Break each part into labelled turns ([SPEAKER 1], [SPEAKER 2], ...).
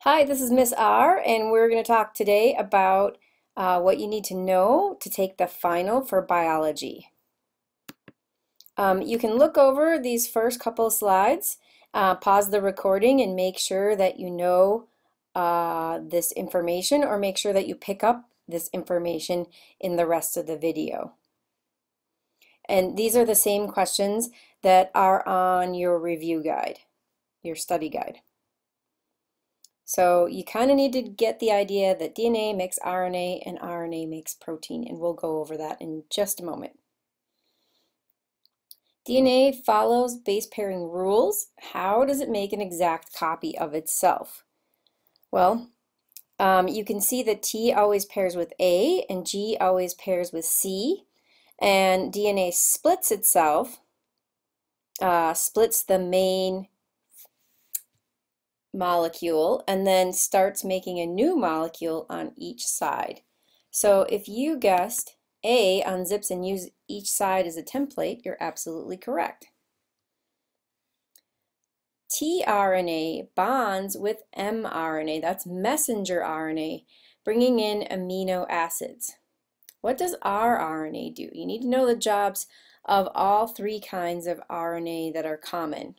[SPEAKER 1] Hi, this is Miss R, and we're going to talk today about what you need to know to take the final for biology. You can look over these first couple of slides, pause the recording, and make sure that you know this information, or make sure that you pick up this information in the rest of the video. And these are the same questions that are on your review guide, your study guide. So you kind of need to get the idea that DNA makes RNA and RNA makes protein, and we'll go over that in just a moment. DNA follows base pairing rules. How does it make an exact copy of itself? Well, you can see that T always pairs with A and G always pairs with C, and DNA splits itself, splits the main molecule, and then starts making a new molecule on each side. So if you guessed A unzips and use each side as a template, you're absolutely correct. tRNA bonds with mRNA, that's messenger RNA, bringing in amino acids. What does rRNA do? You need to know the jobs of all three kinds of RNA that are common.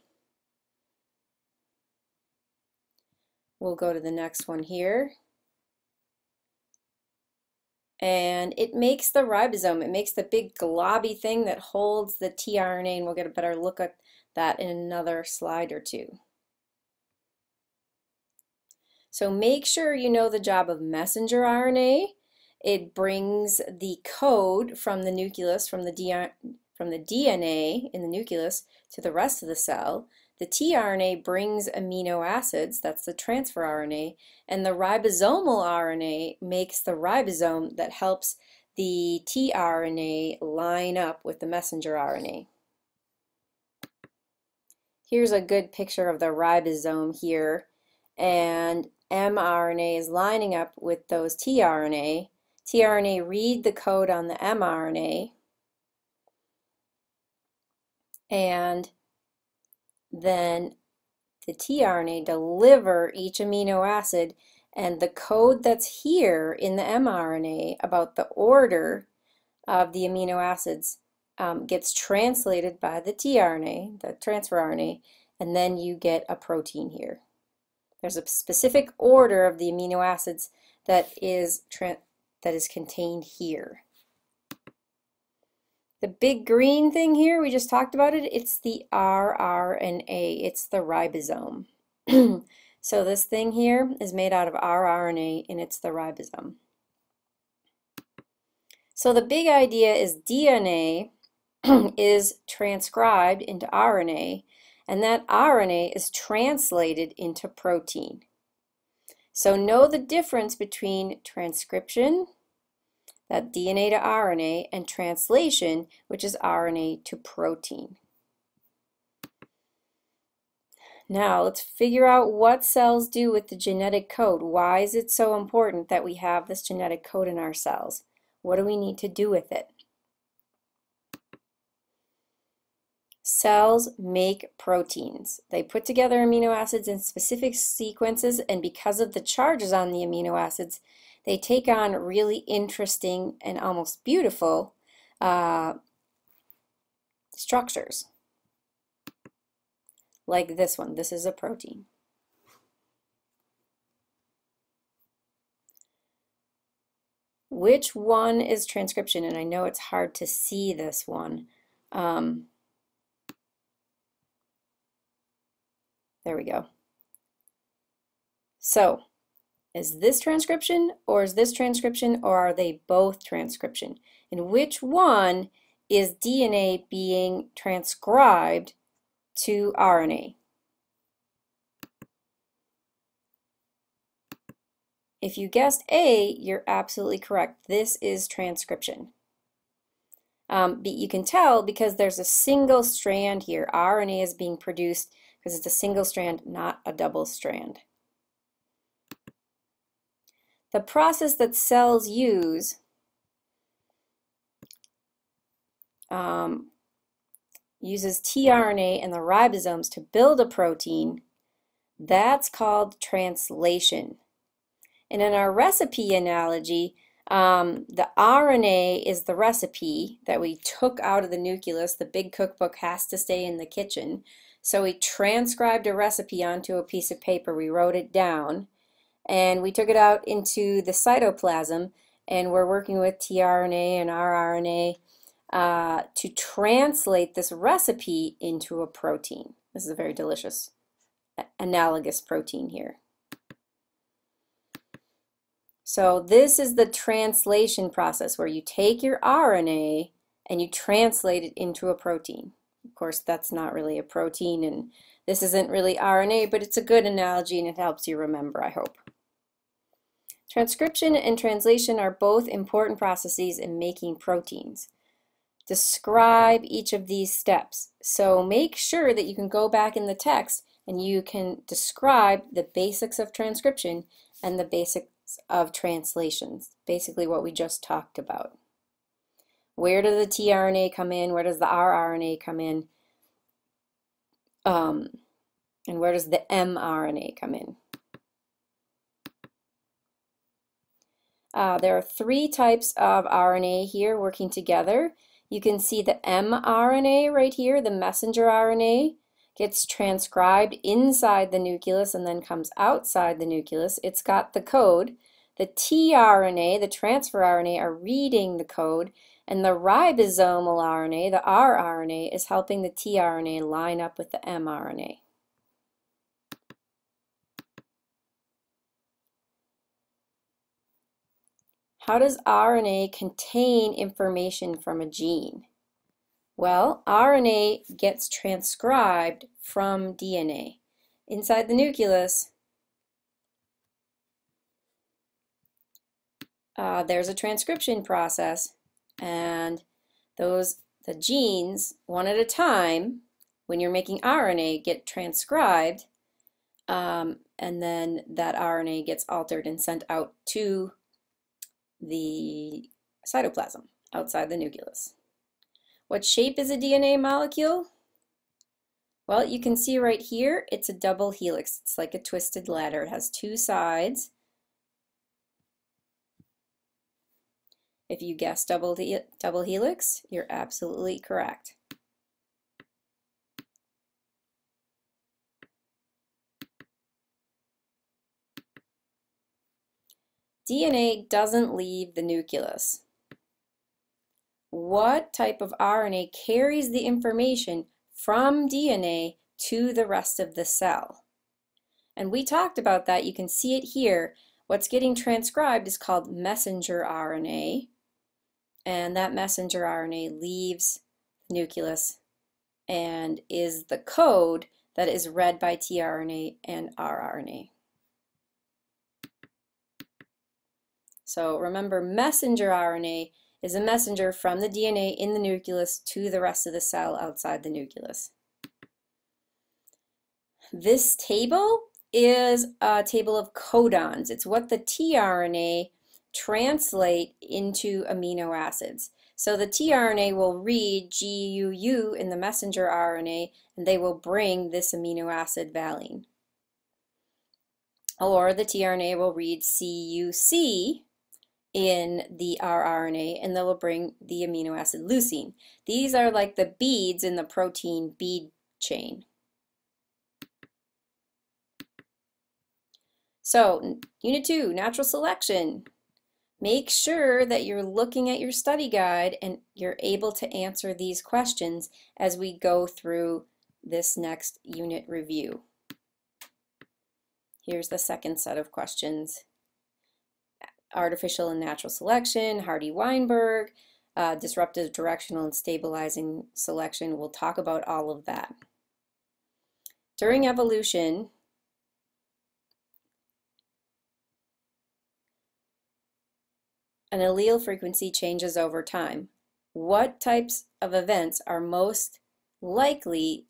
[SPEAKER 1] We'll go to the next one here. And it makes the ribosome. It makes the big globby thing that holds the tRNA, and we'll get a better look at that in another slide or two. So make sure you know the job of messenger RNA. It brings the code from the nucleus, from the DNA in the nucleus to the rest of the cell. The tRNA brings amino acids, that's the transfer RNA, and the ribosomal RNA makes the ribosome that helps the tRNA line up with the messenger RNA. Here's a good picture of the ribosome here, and mRNA is lining up with those tRNA. tRNA read the code on the mRNA, and then the tRNA deliver each amino acid, and the code that's here in the mRNA about the order of the amino acids gets translated by the tRNA, the transfer RNA, and then you get a protein here. There's a specific order of the amino acids that is contained here. The big green thing here, we just talked about it, it's the rRNA, it's the ribosome. So this thing here is made out of rRNA, and it's the ribosome. So the big idea is DNA is transcribed into RNA, and that RNA is translated into protein. So know the difference between transcription, that DNA to RNA, and translation, which is RNA to protein. Now let's figure out what cells do with the genetic code. Why is it so important that we have this genetic code in our cells? What do we need to do with it? Cells make proteins. They put together amino acids in specific sequences, and because of the charges on the amino acids, they take on really interesting and almost beautiful structures. Like this one. This is a protein. Which one is transcription? And I know it's hard to see this one. There we go. So, is this transcription, or is this transcription, or are they both transcription? And which one is DNA being transcribed to RNA? If you guessed A, you're absolutely correct. This is transcription. But you can tell because there's a single strand here. RNA is being produced because it's a single strand, not a double strand. The process that cells use uses tRNA and the ribosomes to build a protein That's called translation. And in our recipe analogy, the RNA is the recipe that we took out of the nucleus. The big cookbook has to stay in the kitchen. So we transcribed a recipe onto a piece of paper. We wrote it down, and we took it out into the cytoplasm, and we're working with tRNA and rRNA to translate this recipe into a protein. This is a very delicious analogous protein here. So this is the translation process where you take your RNA and you translate it into a protein. Of course, that's not really a protein, and this isn't really RNA, but it's a good analogy and it helps you remember, I hope. Transcription and translation are both important processes in making proteins. Describe each of these steps. So make sure that you can go back in the text and you can describe the basics of transcription and the basics of translations, basically what we just talked about. Where does the tRNA come in? Where does the rRNA come in? And where does the mRNA come in? There are 3 types of RNA here working together. You can see the mRNA right here, the messenger RNA, gets transcribed inside the nucleus and then comes outside the nucleus. It's got the code. The tRNA, the transfer RNA, are reading the code, and the ribosomal RNA, the rRNA, is helping the tRNA line up with the mRNA. How does RNA contain information from a gene? Well, RNA gets transcribed from DNA. Inside the nucleus, there's a transcription process, and the genes, one at a time, when you're making RNA, get transcribed, and then that RNA gets altered and sent out to the cytoplasm outside the nucleus. What shape is a DNA molecule? Well, you can see right here, it's a double helix. It's like a twisted ladder. It has 2 sides. If you guess double helix, you're absolutely correct. DNA doesn't leave the nucleus. What type of RNA carries the information from DNA to the rest of the cell? And we talked about that. You can see it here. What's getting transcribed is called messenger RNA, and that messenger RNA leaves the nucleus and is the code that is read by tRNA and rRNA. So remember, messenger RNA is a messenger from the DNA in the nucleus to the rest of the cell outside the nucleus. This table is a table of codons. It's what the tRNA translate into amino acids. So the tRNA will read GUU in the messenger RNA, and they will bring this amino acid valine. Or the tRNA will read CUC in the rRNA, and they will bring the amino acid leucine. These are like the beads in the protein bead chain. So, Unit 2, Natural Selection. Make sure that you're looking at your study guide and you're able to answer these questions as we go through this next unit review. Here's the second set of questions. Artificial and natural selection, Hardy-Weinberg, disruptive, directional, and stabilizing selection. We'll talk about all of that. During evolution, an allele frequency changes over time. What types of events are most likely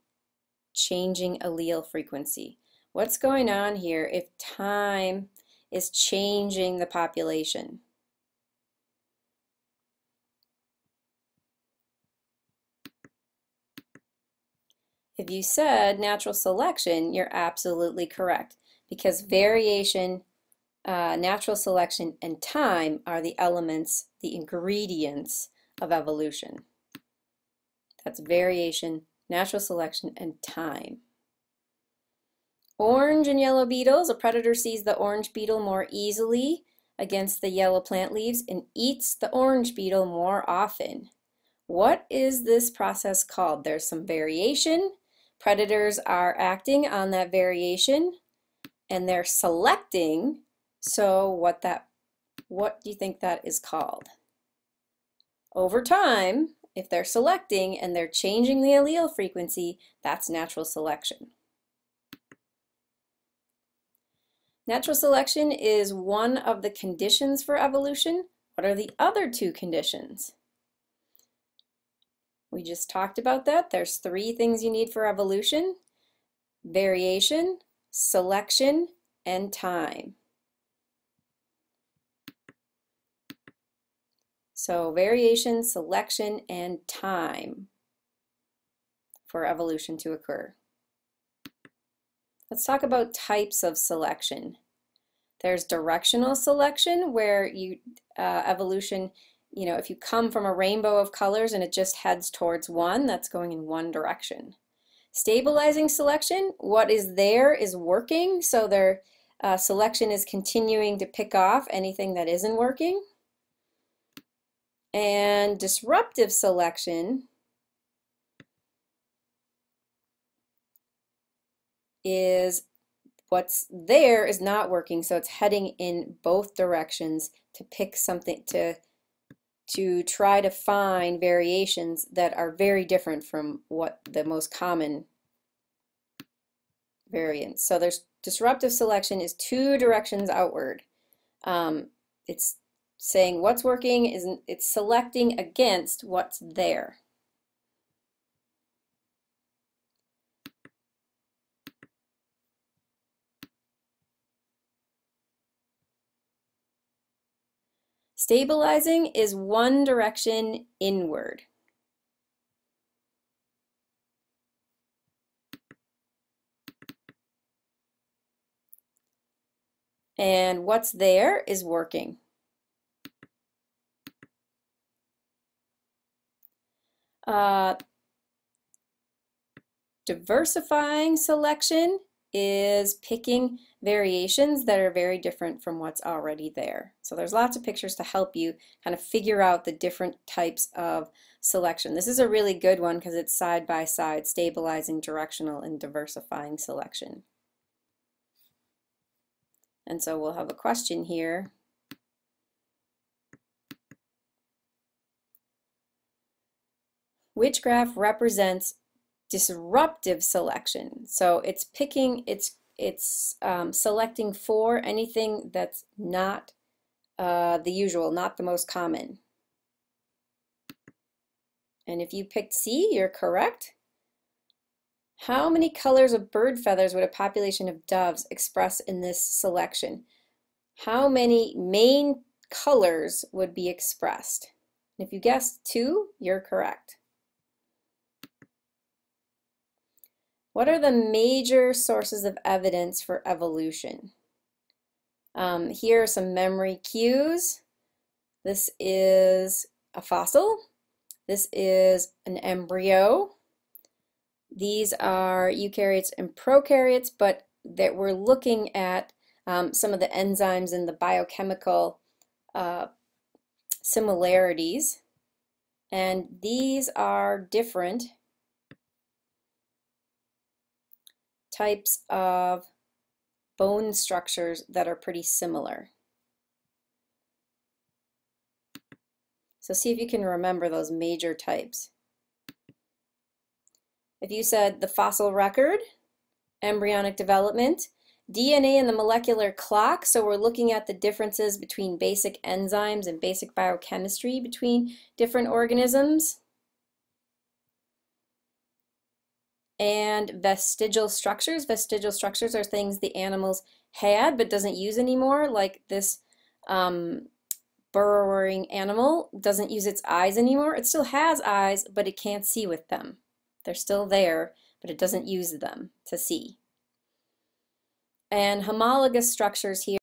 [SPEAKER 1] changing allele frequency? What's going on here if time is changing the population? If you said natural selection, you're absolutely correct, because variation, natural selection, and time are the elements, the ingredients of evolution. That's variation, natural selection, and time. Orange and yellow beetles. A predator sees the orange beetle more easily against the yellow plant leaves and eats the orange beetle more often. What is this process called? There's some variation. Predators are acting on that variation and they're selecting. So what do you think that is called? Over time, if they're selecting and they're changing the allele frequency, that's natural selection. Natural selection is one of the conditions for evolution. What are the other two conditions? We just talked about that. There's 3 things you need for evolution: variation, selection, and time. So variation, selection, and time for evolution to occur. Let's talk about types of selection. There's directional selection, where evolution, if you come from a rainbow of colors and it just heads towards one, that's going in one direction. Stabilizing selection, what is there is working, so their selection is continuing to pick off anything that isn't working. And disruptive selection is what's there is not working, so it's heading in both directions to pick something, to try to find variations that are very different from what the most common variants. So there's disruptive selection is 2 directions outward. It's saying what's working isn't, it's selecting against what's there. Stabilizing is 1 direction inward. And what's there is working. Diversifying selection is picking variations that are very different from what's already there. So there's lots of pictures to help you kind of figure out the different types of selection. This is a really good one because it's side by side: stabilizing, directional, and diversifying selection. And so we'll have a question here. Which graph represents disruptive selection? So it's picking, it's selecting for anything that's not the usual, not the most common. And if you picked C, you're correct. How many colors of bird feathers would a population of doves express in this selection? How many main colors would be expressed? And if you guessed 2, you're correct. What are the major sources of evidence for evolution? Here are some memory cues. This is a fossil. This is an embryo. These are eukaryotes and prokaryotes, but that we're looking at some of the enzymes and the biochemical similarities. And these are different types of bone structures that are pretty similar. So see if you can remember those major types. If you said the fossil record, embryonic development, DNA and the molecular clock, so we're looking at the differences between basic enzymes and basic biochemistry between different organisms. And vestigial structures. Vestigial structures are things the animals had but doesn't use anymore, like this burrowing animal doesn't use its eyes anymore. It still has eyes, but it can't see with them. They're still there, but it doesn't use them to see. And homologous structures here